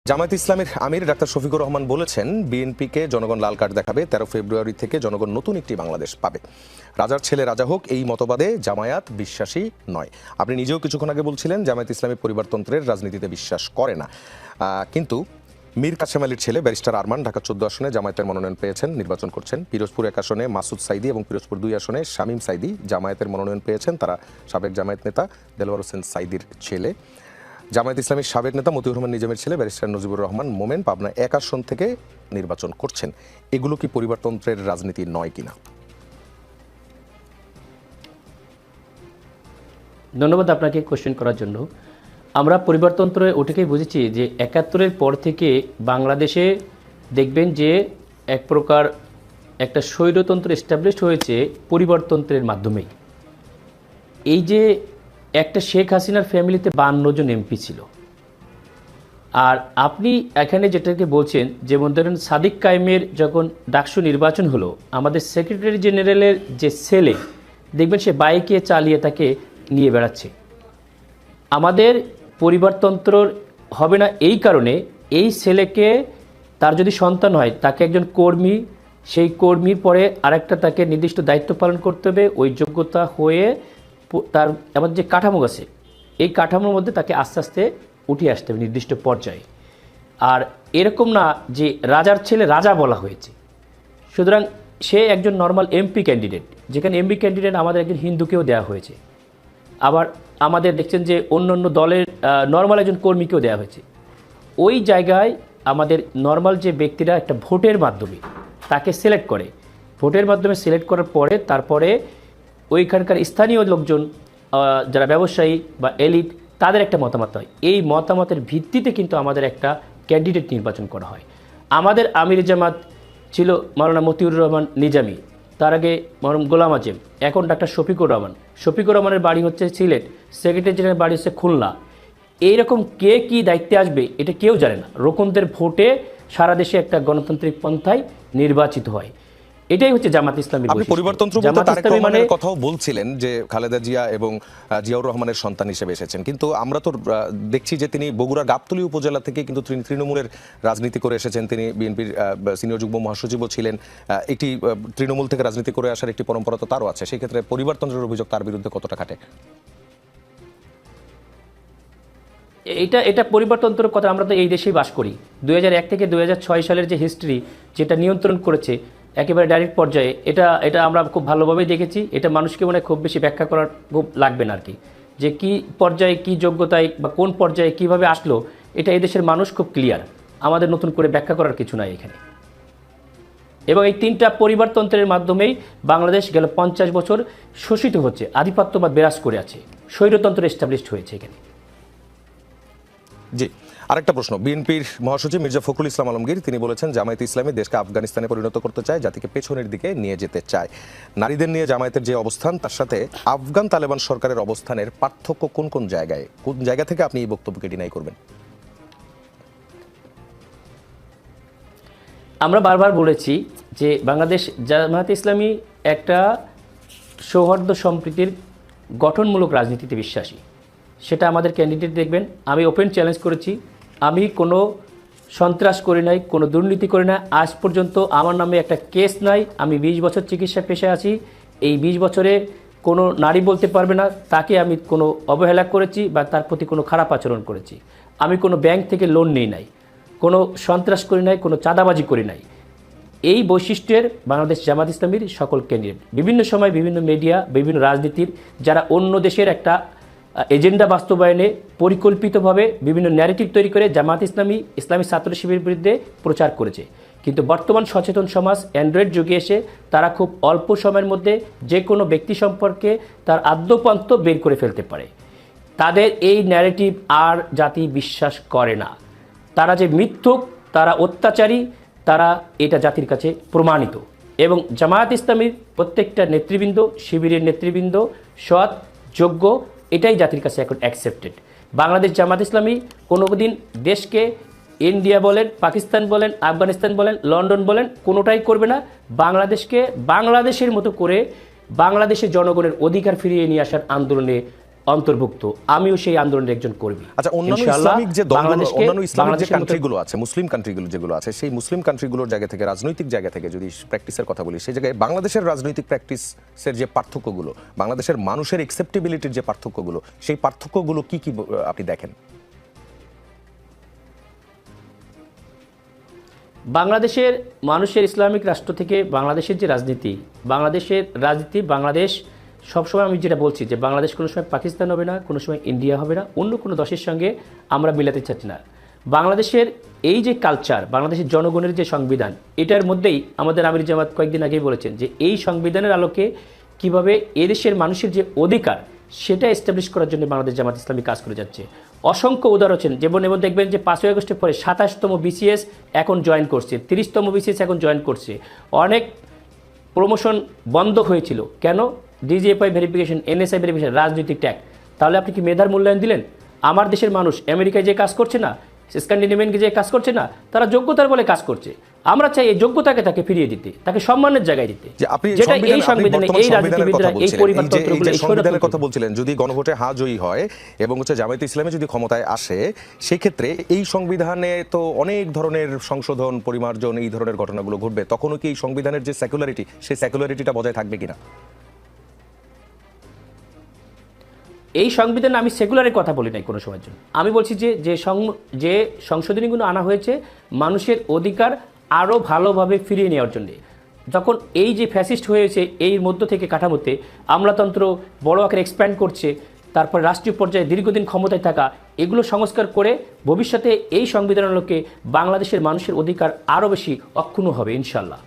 জামায়াত ইসলামীর আমির ডাক্তার শফিকুর রহমান বলেছেন, বিএনপিকে জনগণ লাল কার্ড দেখাবে, 13 ফেব্রুয়ারি থেকে জনগণ নতুন একটি বাংলাদেশ পাবে। রাজার ছেলে রাজা হোক, এই মতবাদে জামায়াত বিশ্বাসী নয়। আপনি নিজেও কিছুক্ষণ আগে বলছিলেন জামায়াত ইসলামী পরিবারতন্ত্রের রাজনীতিতে বিশ্বাস করে না, কিন্তু মীর কাসেম আলীর ছেলে ব্যারিস্টার আরমান ঢাকা 14 আসনে জামায়াতের মনোনয়ন পেয়েছেন, নির্বাচন করছেন। পিরোজপুর 1 আসনে মাসুদ সাইদি এবং পিরোজপুর 2 আসনে শামীম সাইদি জামায়াতের মনোনয়ন পেয়েছেন। তারা সাবেক জামায়াত নেতা দেলোয়ার হোসেন সাইদির ছেলে। জামায়াত ইসলামীর সাবেক নেতা মতিউর রহমান নিজামের ছেলে ব্যারিস্টার নজিবুর রহমান মোমেন পাবনা 1 আসন থেকে নির্বাচন করছেন। এগুলো কি পরিবারতন্ত্রের রাজনীতি নয় কিনা? ধন্যবাদ আপনাকে কোশ্চেন করার জন্য। আমরা পরিবারতন্ত্রে ওটাকেই বুঝেছি যে 71-এর পর থেকে বাংলাদেশে দেখবেন যে এক প্রকার একটা স্বৈরতন্ত্র এস্টাবলিশড হয়েছে পরিবারতন্ত্রের মাধ্যমেই। এই যে একটা শেখ হাসিনার ফ্যামিলিতে 52 জন এমপি ছিল, আর আপনি এখানে যেটাকে বলছেন, যেমন ধরেন সাদিক কায়েমের যখন ডাকসু নির্বাচন হলো, আমাদের সেক্রেটারি জেনারেলের যে ছেলে দেখবেন সে বাইকে চালিয়ে তাকে নিয়ে বেড়াচ্ছে। আমাদের পরিবারতন্ত্র হবে না এই কারণে, এই ছেলেকে তার যদি সন্তান হয় তাকে একজন কর্মী, সেই কর্মীর পরে আরেকটা তাকে নির্দিষ্ট দায়িত্ব পালন করতে হবে, ওই যোগ্যতা হয়ে তার আমাদের যে কাঠামো আছে এই কাঠামোর মধ্যে তাকে আস্তে আস্তে উঠে আসতে হবে নির্দিষ্ট পর্যায়ে। আর এরকম না যে রাজার ছেলে রাজা বলা হয়েছে, সুতরাং সে একজন নর্মাল এমপি ক্যান্ডিডেট, যেখানে এমপি ক্যান্ডিডেট আমাদের একজন হিন্দুকেও দেওয়া হয়েছে। আবার আমাদের দেখছেন যে অন্য অন্য দলের নর্মাল একজন কর্মীকেও দেওয়া হয়েছে। ওই জায়গায় আমাদের নর্মাল যে ব্যক্তিরা একটা ভোটের মাধ্যমে তাকে সিলেক্ট করে, ভোটের মাধ্যমে সিলেক্ট করার পরে তারপরে ওইখানকার স্থানীয় লোকজন যারা ব্যবসায়ী বা এলিট তাদের একটা মতামত হয়। এই মতামতের ভিত্তিতে কিন্তু আমাদের একটা ক্যান্ডিডেট নির্বাচন করা হয়। আমাদের আমির জামাত ছিল মাওলানা মতিউর রহমান নিজামী, তার আগে মরহুম গোলাম আজম, এখন ডাক্তার শফিকুর রহমান। শফিকুর রহমানের বাড়ি হচ্ছে সিলেট, সেক্রেটারি জেনারেল বাড়ি হচ্ছে খুলনা। এইরকম কে কী দায়িত্বে আসবে এটা কেউ জানে না। রোকনদের ভোটে সারা দেশে একটা গণতান্ত্রিক পন্থায় নির্বাচিত হয়। এটাই হচ্ছে জামাত ইসলামী। আপনি পরিবারতন্ত্র বলতে তারেক রহমানের কথাও বলছিলেন যে খালেদা জিয়া এবং জিয়াউর রহমানের সন্তান হিসেবে এসেছেন, কিন্তু আমরা তো দেখছি যে তিনি বগুড়া গাবতলী উপজেলা থেকে কিন্তু তৃণমূলের রাজনীতি করে এসেছেন। তিনি বিএনপির সিনিয়র যুগ্ম মহাসচিবও ছিলেন। একটি তৃণমূল থেকে রাজনীতি করে আসার একটি পরম্পরা তো তারও আছে। সেই ক্ষেত্রে পরিবারতন্ত্রের অভিযোগ তার বিরুদ্ধে কতটা খাটে? এটা পরিবারতন্ত্রের কথা আমরা তো এই দেশেই বাস করি। 2001 থেকে 2006 সালের যে হিস্ট্রি যেটা নিয়ন্ত্রণ করেছে একেবারে ডাইরেক্ট পর্যায়ে, এটা আমরা খুব ভালোভাবেই দেখেছি। এটা মানুষকে মনে খুব বেশি ব্যাখ্যা করার খুব লাগবে না আর কি, যে কি পর্যায়ে কি যোগ্যতায় বা কোন পর্যায়ে কিভাবে আসলো, এটা এই দেশের মানুষ খুব ক্লিয়ার। আমাদের নতুন করে ব্যাখ্যা করার কিছু নাই এখানে। এবং এই 3টা পরিবারতন্ত্রের মাধ্যমেই বাংলাদেশ গেল 50 বছর শোষিত হচ্ছে, আধিপত্যবাদ বিরাজ করে আছে, স্বৈরতন্ত্র এস্টাবলিশড হয়েছে এখানে। জি, আরেকটা প্রশ্ন। বিএনপির মহাসচিব মির্জা ফখরুল ইসলাম আলমগীর তিনি বলেছেন জামায়াতে ইসলামী দেশকে আফগানিস্তানে পরিণত করতে চায়, জাতিকে পেছনের দিকে নিয়ে যেতে চায়। নারীদের নিয়ে জামায়াতের যে অবস্থান তার সাথে আফগান তালেবান সরকারের অবস্থানের পার্থক্য কোন কোন জায়গায়, কোন জায়গা থেকে আপনি এই বক্তব্যকে ডিনাই করবেন? আমরা বারবার বলেছি যে বাংলাদেশ জামায়াতে ইসলামী একটা সৌহার্দ্য সম্প্রীতির গঠনমূলক রাজনীতিতে বিশ্বাসী। সেটা আমাদের ক্যান্ডিডেট দেখবেন। আমি ওপেন চ্যালেঞ্জ করেছি, আমি কোনো সন্ত্রাস করি নাই, কোনো দুর্নীতি করি না। আজ পর্যন্ত আমার নামে একটা কেস নাই। আমি 20 বছর চিকিৎসা পেশায় আছি। এই 20 বছরে কোনো নারী বলতে পারবে না তাকে আমি কোনো অবহেলা করেছি বা তার প্রতি কোনো খারাপ আচরণ করেছি। আমি কোনো ব্যাংক থেকে লোন নিই নাই, কোনো সন্ত্রাস করি নাই, কোনো চাঁদাবাজি করি নাই। এই বৈশিষ্ট্যের বাংলাদেশ জামাত ইসলামীর সকল ক্যান্ডিডেট বিভিন্ন সময় বিভিন্ন মিডিয়া বিভিন্ন রাজনীতির যারা অন্য দেশের একটা এজেন্ডা বাস্তবায়নে পরিকল্পিতভাবে বিভিন্ন ন্যারেটিভ তৈরি করে জামাত ইসলামী ছাত্র শিবিরের বিরুদ্ধে প্রচার করেছে। কিন্তু বর্তমান সচেতন সমাজ অ্যান্ড্রয়েড যুগে এসে তারা খুব অল্প সময়ের মধ্যে যে কোনো ব্যক্তি সম্পর্কে তার আদ্যপান্ত বের করে ফেলতে পারে। তাদের এই ন্যারেটিভ আর জাতি বিশ্বাস করে না। তারা যে মিথ্যুক, তারা অত্যাচারী, তারা এটা জাতির কাছে প্রমাণিত। এবং জামায়াত ইসলামীর প্রত্যেকটা নেতৃবৃন্দ, শিবিরের নেতৃবৃন্দ সৎ, যোগ্য, এটাই জাতির কাছে এখন অ্যাকসেপ্টেড। বাংলাদেশ জামাত ইসলামী কোনোদিন দেশকে ইন্ডিয়া বলেন, পাকিস্তান বলেন, আফগানিস্তান বলেন, লন্ডন বলেন, কোনোটাই করবে না। বাংলাদেশকে বাংলাদেশের মতো করে বাংলাদেশের জনগণের অধিকার ফিরিয়ে নিয়ে আসার আন্দোলনে অন্তর্ভুক্ত, আমিও সেই আন্দোলনের একজন কর্মী। আচ্ছা, অন্যান্য ইনশাআল্লাহ ইসলামিক যে দলগুলো, বাংলাদেশকে অন্যান্য ইসলামিক যে বাংলাদেশের মতো- কান্ট্রিগুলো আছে, মুসলিম কান্ট্রিগুলো যেগুলো আছে, সেই মুসলিম কান্ট্রিগুলোর জায়গা থেকে, রাজনৈতিক জায়গা থেকে যদি প্র্যাকটিসের কথা বলি, সেই জায়গায় বাংলাদেশের রাজনৈতিক প্র্যাকটিসের যে পার্থক্যগুলো, বাংলাদেশের মানুষের অ্যাকসেপ্টেবিলিটির যে পার্থক্যগুলো, সেই পার্থক্যগুলো কি কি আপনি দেখেন? বাংলাদেশের মানুষের ইসলামিক রাষ্ট্র থেকে বাংলাদেশের যে রাজনীতি, বাংলাদেশ সবসময়, আমি যেটা বলছি যে বাংলাদেশ কোনো সময় পাকিস্তান হবে না, কোনো সময় ইন্ডিয়া হবে না, অন্য কোনো দেশের সঙ্গে আমরা মিলাতে চাচ্ছি না। বাংলাদেশের এই যে কালচার, বাংলাদেশের জনগণের যে সংবিধান, এটার মধ্যেই আমাদের আমির জামাত কয়েকদিন আগেই বলেছেন যে এই সংবিধানের আলোকে কিভাবে এদেশের মানুষের যে অধিকার সেটা এস্টাবলিশ করার জন্য বাংলাদেশ জামাত ইসলামী কাজ করে যাচ্ছে। অসংখ্য উদাহরণ আছেন, যেমন দেখবেন যে 5ই আগস্টের পরে 27তম বিসিএস এখন জয়েন করছে, 30তম বিসিএস এখন জয়েন করছে। অনেক প্রমোশন বন্ধ হয়েছিল কেন? ডিজিএফআই ভেরিফিকেশন, এনএসআই ভেরিফিকেশন, রাজনৈতিক ট্যাগ। তাহলে আপনি কি মেধার মূল্যায়ন দিলেন? আমার দেশের মানুষ আমেরিকায় যে কাজ করছে না, স্ক্যান্ডিনেভিয়ানকে যে কাজ করছে না, তারা যোগ্যতার বলে কাজ করছে। আমরা চাই এই যোগ্যতাকে তাকে ফিরিয়ে দিতে, তাকে সম্মানের জায়গায় দিতে, যেটা এই সংবিধানে, এই রাজনীতিবিদরা, এই পরিবারতন্ত্রগুলো, এই সংবিধানের কথা বলছিলেন। যদি গণভোটে হ্যাঁ জয়ী হয় এবং জামায়াতে ইসলামী যদি ক্ষমতায় আসে, সেই ক্ষেত্রে এই সংবিধানে তো অনেক ধরনের সংশোধন, পরিমার্জন, এই ধরনের ঘটনাগুলো ঘটবে। তখনও কি এই সংবিধানের যে সেকুলারিটি, সেই সেকুলারিটিটা বজায় থাকবে কিনা? এই সংবিধানে আমি সেকুলারের কথা বলি নাই কোনো সময়ের জন্য। আমি বলছি যে সংশোধনীগুলো আনা হয়েছে মানুষের অধিকার আরও ভালোভাবে ফিরিয়ে নেওয়ার জন্যে। যখন এই যে ফ্যাসিস্ট হয়েছে, এই মধ্য থেকে কাঠামোতে আমলাতন্ত্র বড় আকারে এক্সপ্যান্ড করছে, তারপর রাষ্ট্রীয় পর্যায়ে দীর্ঘদিন ক্ষমতায় থাকা, এগুলো সংস্কার করে ভবিষ্যতে এই সংবিধানের লোকে বাংলাদেশের মানুষের অধিকার আরও বেশি অক্ষুণ্ণ হবে ইনশাল্লাহ।